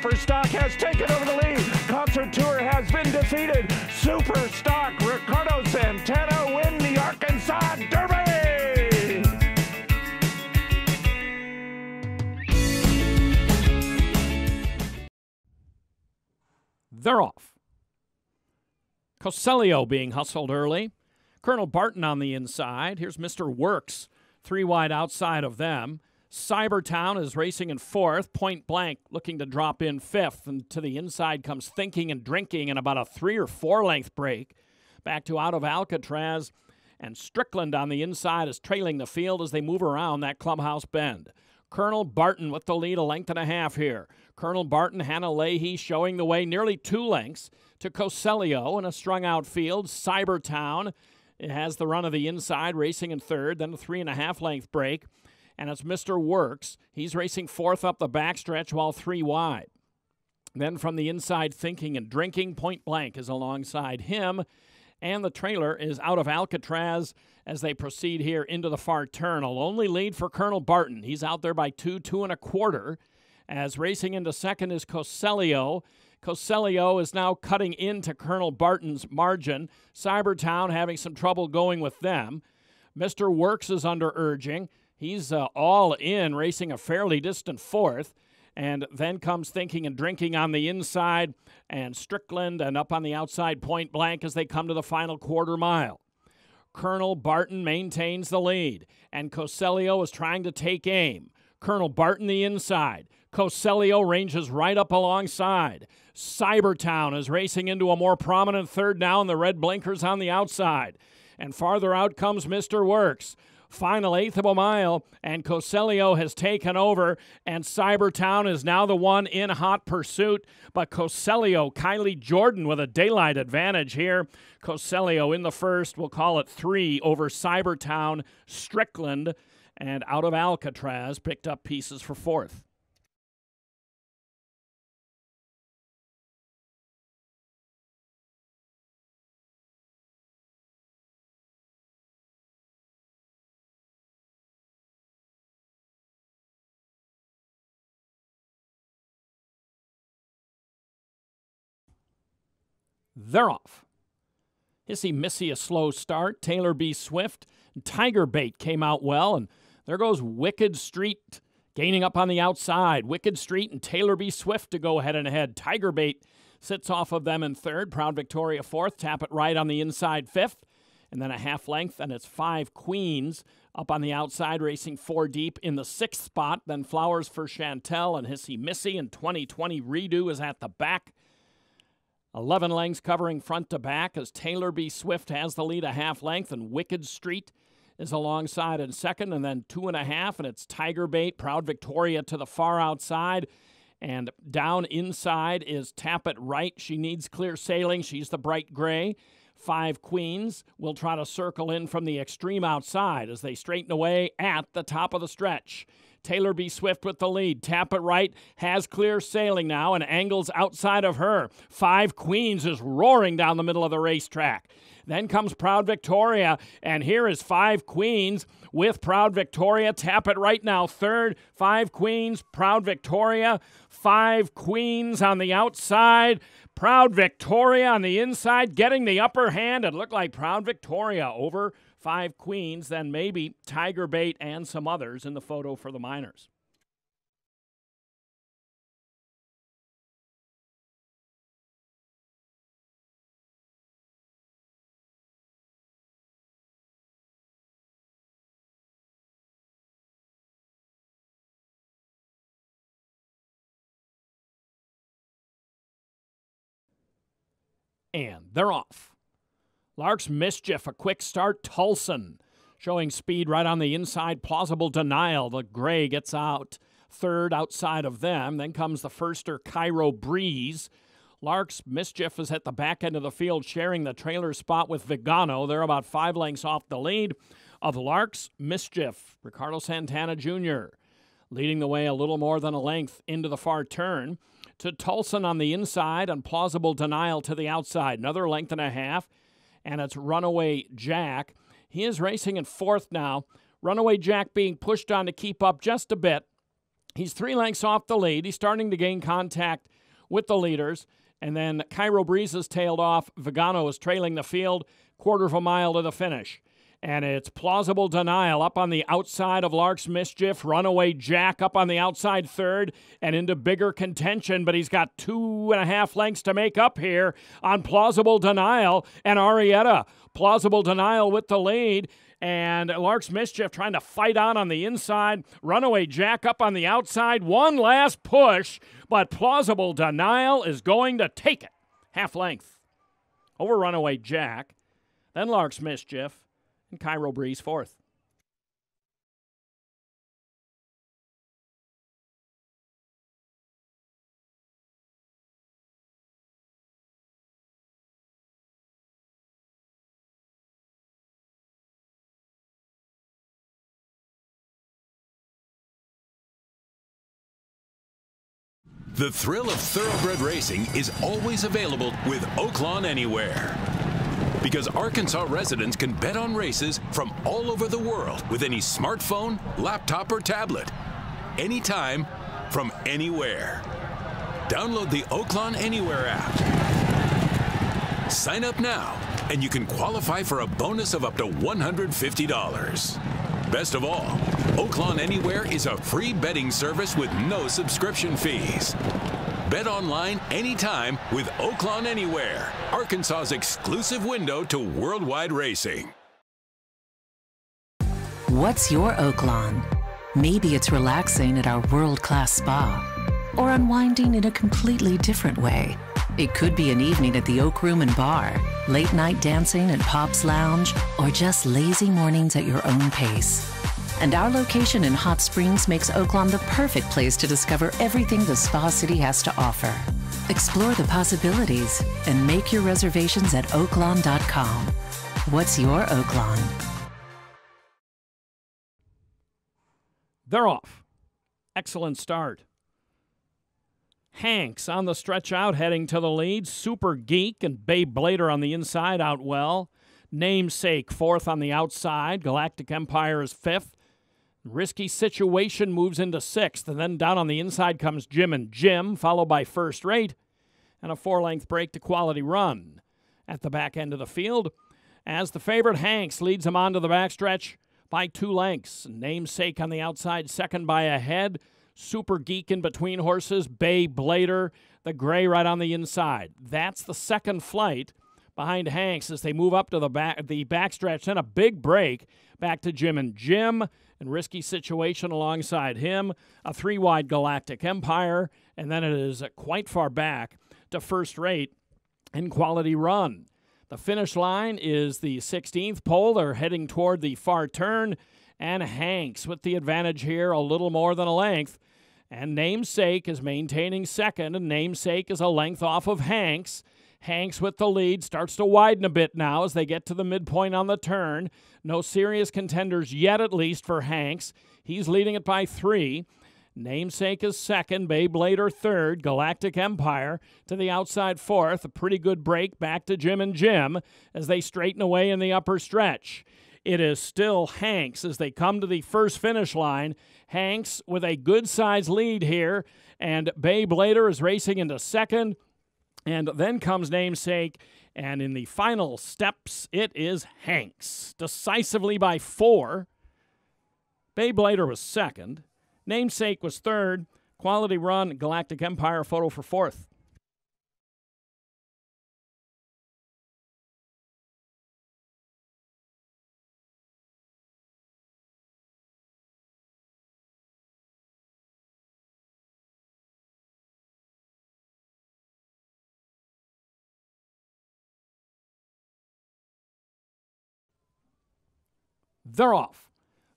Superstock has taken over the lead. Concert Tour has been defeated. Superstock, Ricardo Santana win the Arkansas Derby. They're off. Coselio being hustled early. Colonel Barton on the inside. Here's Mr. Works, 3 wide outside of them. Cybertown is racing in 4th. Point Blank looking to drop in 5th. And to the inside comes Thinking and Drinking in about a 3 or 4 length break. Back to Out of Alcatraz. And Strickland on the inside is trailing the field as they move around that clubhouse bend. Colonel Barton with the lead, a length and a half here. Colonel Barton, Hannah Leahy showing the way nearly 2 lengths to Coselio in a strung-out field. Cybertown, it has the run of the inside, racing in 3rd, then a 3.5-length break. And it's Mr. Works. He's racing 4th up the backstretch while 3 wide. Then from the inside, Thinking and Drinking, Point Blank is alongside him. And the trailer is Out of Alcatraz as they proceed here into the far turn. A lonely lead for Colonel Barton. He's out there by 2, 2.25. As racing into 2nd is Coselio. Coselio is now cutting into Colonel Barton's margin. Cybertown having some trouble going with them. Mr. Works is under urging. He's all in, racing a fairly distant 4th. And then comes Thinking and Drinking on the inside, and Strickland, and up on the outside, Point Blank as they come to the final quarter mile. Colonel Barton maintains the lead, and Coselio is trying to take aim. Colonel Barton the inside. Coselio ranges right up alongside. Cybertown is racing into a more prominent 3rd now, and the red blinkers on the outside. And farther out comes Mr. Works. Final 1/8 of a mile, and Coselio has taken over, and Cybertown is now the one in hot pursuit. But Coselio, Kylie Jordan with a daylight advantage here. Coselio in the 1st, we'll call it 3 over Cybertown. Strickland and Out of Alcatraz picked up pieces for 4th. They're off. Hissy Missy, a slow start. Taylor B. Swift. Tiger Bait came out well, and there goes Wicked Street gaining up on the outside. Wicked Street and Taylor B. Swift to go head and ahead. Tiger Bait sits off of them in 3rd. Proud Victoria 4th. Tap It Right on the inside 5th. And then a half length, and it's 5 Queens up on the outside, racing 4 deep in the 6th spot. Then Flowers for Chantel and Hissy Missy, and 2020 Redo is at the back. 11 lengths covering front to back as Taylor B. Swift has the lead a half length, and Wicked Street is alongside in 2nd, and then 2.5, and it's Tiger Bait, Proud Victoria to the far outside, and down inside is Tap It Right. She needs clear sailing. She's the bright gray. 5 Queens will try to circle in from the extreme outside as they straighten away at the top of the stretch. Taylor B. Swift with the lead. Tap It Right has clear sailing now and angles outside of her. 5 Queens is roaring down the middle of the racetrack. Then comes Proud Victoria, and here is 5 Queens with Proud Victoria. Tap It Right now 3rd. 5 Queens, Proud Victoria. 5 Queens on the outside. Proud Victoria on the inside getting the upper hand. It looked like Proud Victoria over 5 Queens, then maybe Tiger Bait and some others in the photo for the Miners. And they're off. Lark's Mischief, a quick start. Tulson showing speed right on the inside. Plausible Denial. The gray gets out 3rd outside of them. Then comes the firster Cairo Breeze. Lark's Mischief is at the back end of the field sharing the trailer spot with Vigano. They're about 5 lengths off the lead of Lark's Mischief. Ricardo Santana Jr. leading the way a little more than a length into the far turn to Tulson on the inside and Plausible Denial to the outside. Another length and a half. And it's Runaway Jack. He is racing in 4th now. Runaway Jack being pushed on to keep up just a bit. He's 3 lengths off the lead. He's starting to gain contact with the leaders. And then Cairo Breeze has tailed off. Vigano is trailing the field, 1/4 mile to the finish. And it's Plausible Denial up on the outside of Lark's Mischief. Runaway Jack up on the outside third and into bigger contention, but he's got 2.5 lengths to make up here on Plausible Denial and Arietta. Plausible Denial with the lead. And Lark's Mischief trying to fight on the inside. Runaway Jack up on the outside. One last push, but Plausible Denial is going to take it. 1/2 length over Runaway Jack. Then Lark's Mischief and Cairo Breeze 4th. The thrill of thoroughbred racing is always available with Oaklawn Anywhere. Because Arkansas residents can bet on races from all over the world with any smartphone, laptop, or tablet. Anytime, from anywhere. Download the Oaklawn Anywhere app. Sign up now, and you can qualify for a bonus of up to $150. Best of all, Oaklawn Anywhere is a free betting service with no subscription fees. Bet online anytime with Oaklawn Anywhere, Arkansas's exclusive window to worldwide racing. What's your Oaklawn? Maybe it's relaxing at our world-class spa, or unwinding in a completely different way. It could be an evening at the Oak Room and Bar, late night dancing at Pop's Lounge, or just lazy mornings at your own pace. And our location in Hot Springs makes Oaklawn the perfect place to discover everything the Spa City has to offer. Explore the possibilities and make your reservations at oaklawn.com. What's your Oaklawn? They're off. Excellent start. Hanks on the stretch out, heading to the lead. Super Geek and Babe Blader on the inside, out well. Namesake 4th on the outside. Galactic Empire is 5th. Risky Situation moves into 6th. And then down on the inside comes Jim and Jim, followed by First Rate. And a 4-length break to Quality Run. At the back end of the field, as the favorite Hanks leads him onto the backstretch by 2 lengths. Namesake on the outside, second by a head. Super Geek in between horses, Bay Blader, the gray right on the inside. That's the second flight behind Hanks as they move up to the backstretch. Then a big break back to Jim and Jim, and Risky Situation alongside him. A 3-wide Galactic Empire, and then it is quite far back to First Rate and Quality Run. The finish line is the 16th pole. They're heading toward the far turn, and Hanks with the advantage here, a little more than a length. And Namesake is maintaining second, and Namesake is a length off of Hanks. Hanks with the lead starts to widen a bit now as they get to the midpoint on the turn. No serious contenders yet, at least, for Hanks. He's leading it by 3. Namesake is second, Beyblader third, Galactic Empire to the outside 4th. A pretty good break back to Jim and Jim as they straighten away in the upper stretch. It is still Hanks as they come to the first finish line. Hanks with a good-sized lead here, and Beyblader is racing into second, and then comes Namesake, and in the final steps, it is Hanks, decisively by 4. Beyblader was second. Namesake was third. Quality Run, Galactic Empire photo for 4th. They're off.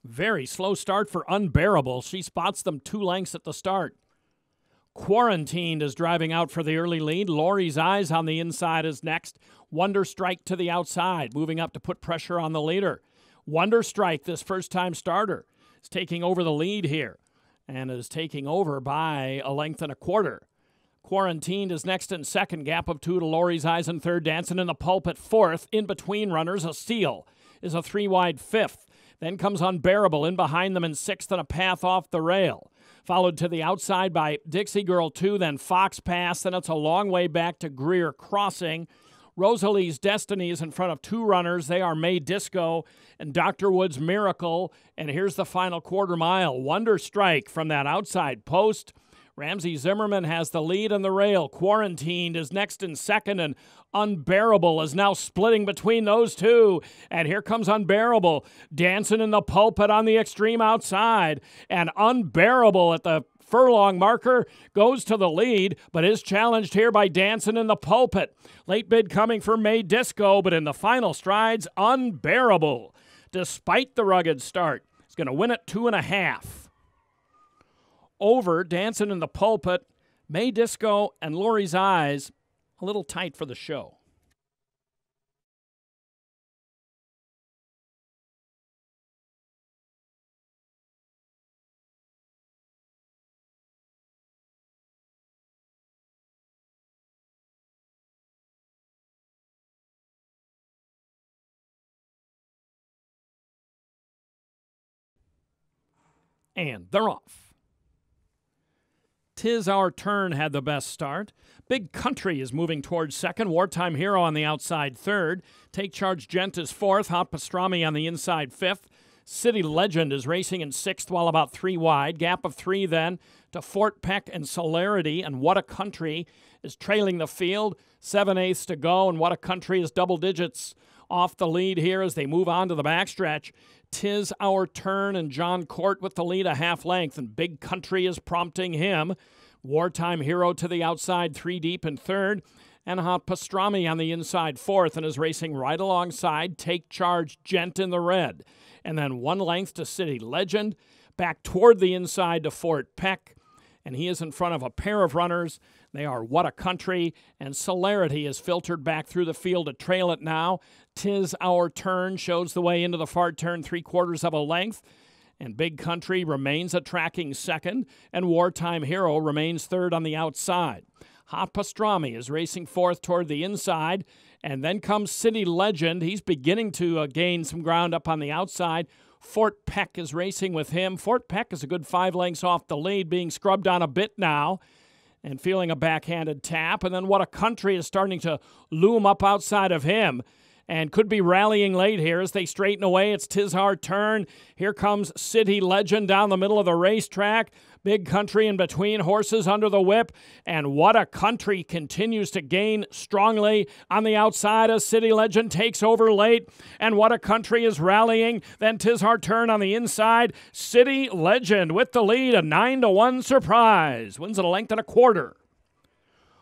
Very slow start for Unbearable. She spots them 2 lengths at the start. Quarantined is driving out for the early lead. Lori's Eyes on the inside is next. Wonder Strike to the outside, moving up to put pressure on the leader. Wonder Strike, this first-time starter, is taking over the lead here and is taking over by 1.25 lengths. Quarantined is next in second, gap of 2 to Lori's Eyes in third. Dancing in the Pulpit 4th. In between runners, A Seal is a 3-wide 5th. Then comes Unbearable in behind them in 6th and a path off the rail. followed to the outside by Dixie Girl 2, then Fox Pass. Then it's a long way back to Greer Crossing. Rosalie's Destiny is in front of 2 runners. They are May Disco and Dr. Wood's Miracle. And here's the final quarter mile. Wonder Strike from that outside post. Ramsey Zimmerman has the lead on the rail. Quarantined is next in second, and Unbearable is now splitting between those two. And here comes Unbearable, dancing in the pulpit on the extreme outside. And Unbearable at the furlong marker goes to the lead, but is challenged here by Dancing in the Pulpit. Late bid coming for May Disco, but in the final strides, Unbearable. Despite the rugged start, he's going to win at 2.5. Over Dancing in the Pulpit, May Disco, and Lori's Eyes, a little tight for the show. And they're off. 'Tis Our Turn had the best start. Big Country is moving towards second. Wartime Hero on the outside third. Take Charge Gent is fourth. Hot Pastrami on the inside fifth. City Legend is racing in sixth while about 3 wide. Gap of 3 then to Fort Peck and Celerity. And What a Country is trailing the field. 7/8 to go. And What a Country is double digits off the lead here as they move on to the backstretch. 'Tis Our Turn and John Court with the lead a half length, and Big Country is prompting him. Wartime Hero to the outside, 3 deep in third, and Hot Pastrami on the inside fourth, and is racing right alongside Take Charge Gent in the red. And then 1 length to City Legend, back toward the inside to Fort Peck, and he is in front of a pair of runners. They are What a Country, and Celerity is filtered back through the field to trail it now. 'Tis Our Turn shows the way into the far turn, 3/4 of a length. And Big Country remains a tracking second, and Wartime Hero remains third on the outside. Hot Pastrami is racing fourth toward the inside, and then comes City Legend. He's beginning to gain some ground up on the outside. Fort Peck is racing with him. Fort Peck is a good 5 lengths off the lead, being scrubbed on a bit now and feeling a backhanded tap. And then What a Country is starting to loom up outside of him and could be rallying late here as they straighten away. It's 'Tis Our Turn. Here comes City Legend down the middle of the racetrack. Big Country in between, horses under the whip, and What a Country continues to gain strongly on the outside as City Legend takes over late, and What a Country is rallying. Then 'Tis Our Turn on the inside. City Legend with the lead, a 9-1 surprise. Wins at 1.25 lengths.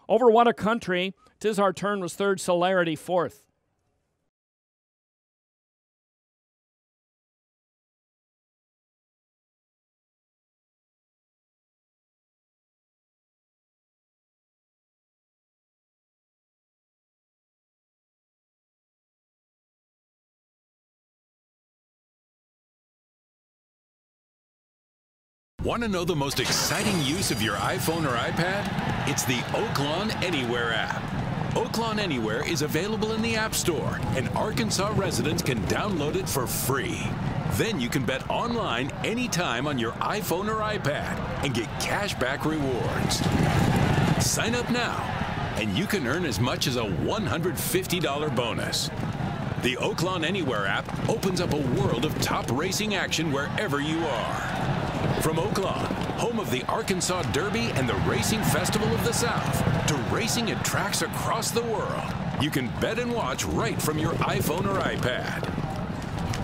Over What a Country, 'Tis Our Turn was third, Celerity fourth. Want to know the most exciting use of your iPhone or iPad? It's the Oaklawn Anywhere app. Oaklawn Anywhere is available in the App Store, and Arkansas residents can download it for free. Then you can bet online anytime on your iPhone or iPad and get cashback rewards. Sign up now, and you can earn as much as a $150 bonus. The Oaklawn Anywhere app opens up a world of top racing action wherever you are. From Oaklawn, home of the Arkansas Derby and the Racing Festival of the South, to racing at tracks across the world, you can bet and watch right from your iPhone or iPad.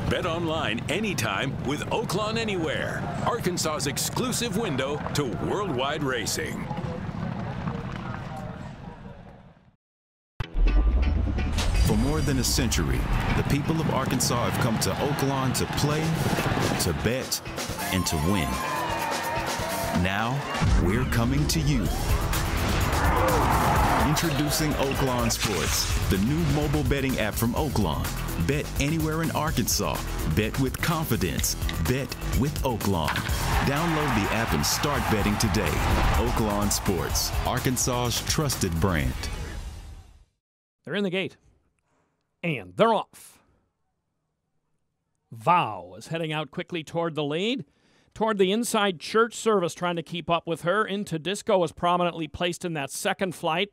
Bet online anytime with Oaklawn Anywhere, Arkansas's exclusive window to worldwide racing. For more than a century, the people of Arkansas have come to Oaklawn to play, to bet, and to win. Now, we're coming to you. Introducing Oaklawn Sports, the new mobile betting app from Oaklawn. Bet anywhere in Arkansas. Bet with confidence. Bet with Oaklawn. Download the app and start betting today. Oaklawn Sports, Arkansas's trusted brand. They're in the gate. And they're off. Vow is heading out quickly toward the lead. Toward the inside, Church Service trying to keep up with her. Into Disco is prominently placed in that second flight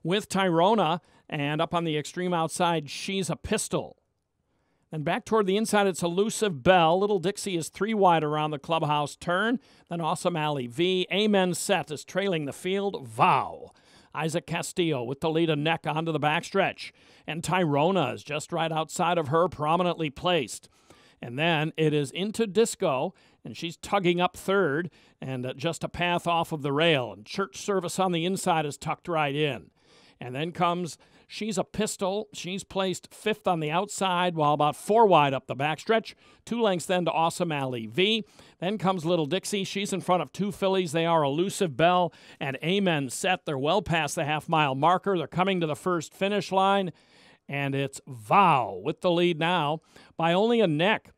with Tyrona. And up on the extreme outside, She's a Pistol. And back toward the inside, it's Elusive Bell. Little Dixie is 3 wide around the clubhouse turn. Then Awesome Alley V. Amen Set is trailing the field. Vow. Isaac Castillo with the lead a neck onto the backstretch. And Tyrona is just right outside of her, prominently placed. And then it is Into Disco, and she's tugging up third, and just a path off of the rail. And Church Service on the inside is tucked right in. And then comes She's a Pistol. She's placed 5th on the outside, while about 4 wide up the backstretch. 2 lengths then to Awesome Alley V. Then comes Little Dixie. She's in front of 2 fillies. They are Elusive Bell and Amen Set. They're well past the half-mile marker. They're coming to the first finish line. And it's Vow with the lead now by only a neck.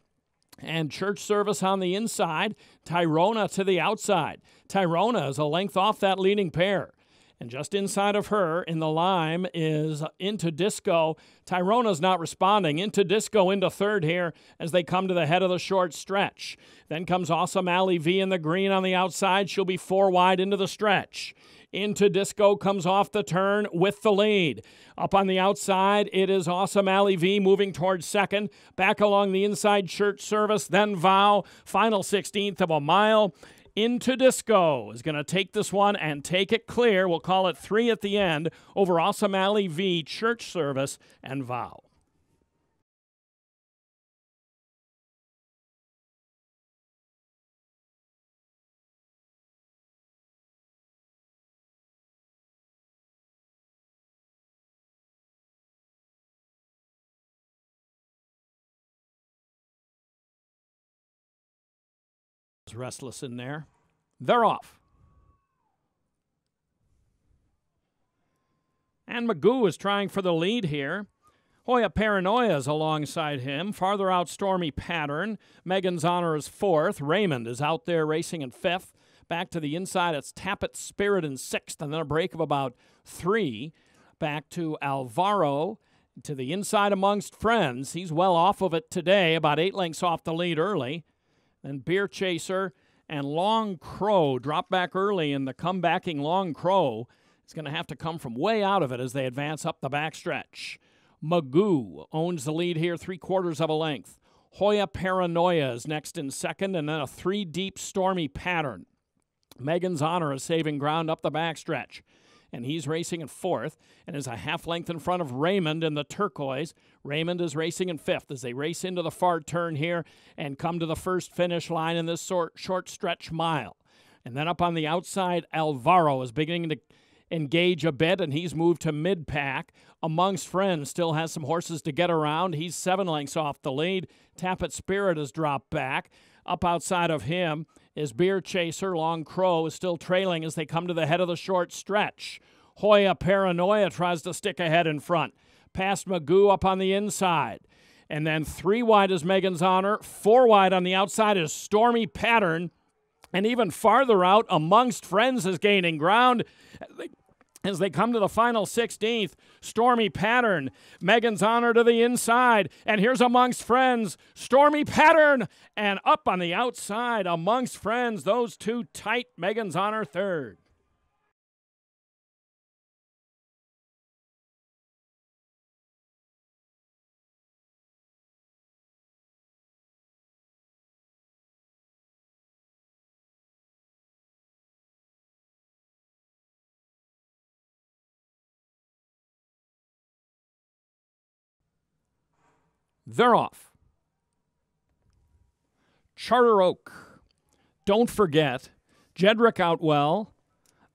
And Church Service on the inside. Tyrona to the outside. Tyrona is a length off that leading pair. And just inside of her in the lime is Into Disco. Tyrona's not responding. Into Disco into third here as they come to the head of the short stretch. Then comes Awesome Alley V in the green on the outside. She'll be 4 wide into the stretch. Into Disco comes off the turn with the lead. Up on the outside, it is Awesome Alley V moving towards second. Back along the inside, Church Service, then Vow. Final 16th of a mile. Into Disco is going to take this one and take it clear. We'll call it 3 at the end over Awesome Alley V, Church Service, and Vow. Restless in there. They're off. And Magoo is trying for the lead here. Hoya Paranoia is alongside him. Farther out, Stormy Pattern. Megan's Honor is 4th. Raymond is out there racing in 5th. Back to the inside, it's Tappet Spirit in 6th, and then a break of about 3. Back to Alvaro. To the inside amongst friends. He's well off of it today, about 8 lengths off the lead early. Then Beer Chaser and Long Crow drop back early, and the comebacking Long Crow is going to have to come from way out of it as they advance up the backstretch. Magoo owns the lead here, 3/4 of a length. Hoya Paranoia is next in second, and then a 3-deep Stormy Pattern. Megan's Honor is saving ground up the backstretch, and he's racing in 4th and is a half length in front of Raymond in the turquoise. Raymond is racing in 5th as they race into the far turn here and come to the first finish line in this short stretch mile. And then up on the outside, Alvaro is beginning to engage a bit, and he's moved to mid-pack. Amongst friends, still has some horses to get around. He's 7 lengths off the lead. Tappet Spirit has dropped back. Up outside of him is Beer Chaser. Long Crow is still trailing as they come to the head of the short stretch. Hoya Paranoia tries to stick ahead in front. Past Magoo up on the inside. And then 3 wide is Megan's Honor. 4 wide on the outside is Stormy Pattern. And even farther out, Amongst Friends is gaining ground. As they come to the final 16th, Stormy Pattern, Megan's Honor to the inside, and here's Amongst Friends, Stormy Pattern, and up on the outside, Amongst Friends, those two tight, Megan's Honor third. They're off. Charter Oak. Don't forget. Jedrick out well.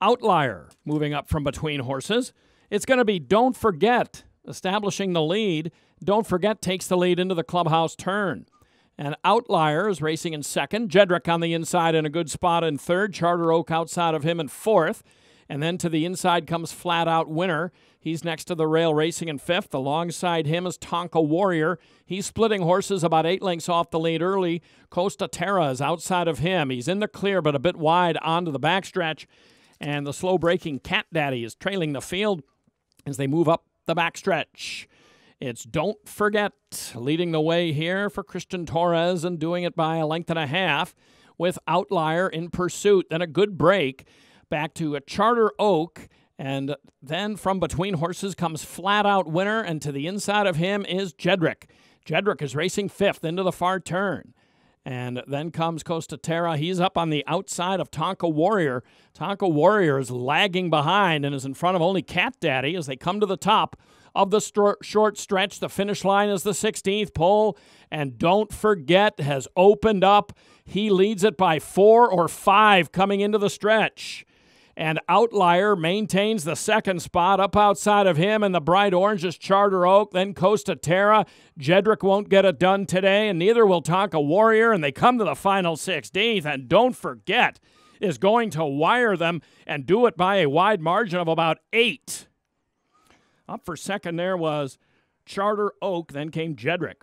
Outlier moving up from between horses. It's going to be Don't Forget establishing the lead. Don't Forget takes the lead into the clubhouse turn. And Outlier is racing in second. Jedrick on the inside in a good spot in third. Charter Oak outside of him in fourth. And then to the inside comes Flat Out Winner. He's next to the rail racing in fifth. Alongside him is Tonka Warrior. He's splitting horses about 8 lengths off the lead early. Costa Terra is outside of him. He's in the clear but a bit wide onto the backstretch. And the slow-breaking Cat Daddy is trailing the field as they move up the backstretch. It's Don't Forget leading the way here for Christian Torres and doing it by a length and a half. with Outlier in pursuit. Then a good break back to a Charter Oak. And then from between horses comes Flat Out Winner, and to the inside of him is Jedrick. Jedrick is racing fifth into the far turn. And then comes Costa Terra. He's up on the outside of Tonka Warrior. Tonka Warrior is lagging behind and is in front of only Cat Daddy as they come to the top of the short stretch. The finish line is the 16th pole. And don't forget, has opened up. He leads it by 4 or 5 coming into the stretch. And Outlier maintains the second spot. Up outside of him and the bright orange is Charter Oak, then Costa Terra. Jedrick won't get it done today, and neither will Tonka Warrior, and they come to the final 16th. And don't forget, is going to wire them and do it by a wide margin of about 8. Up for second there was Charter Oak, then came Jedrick.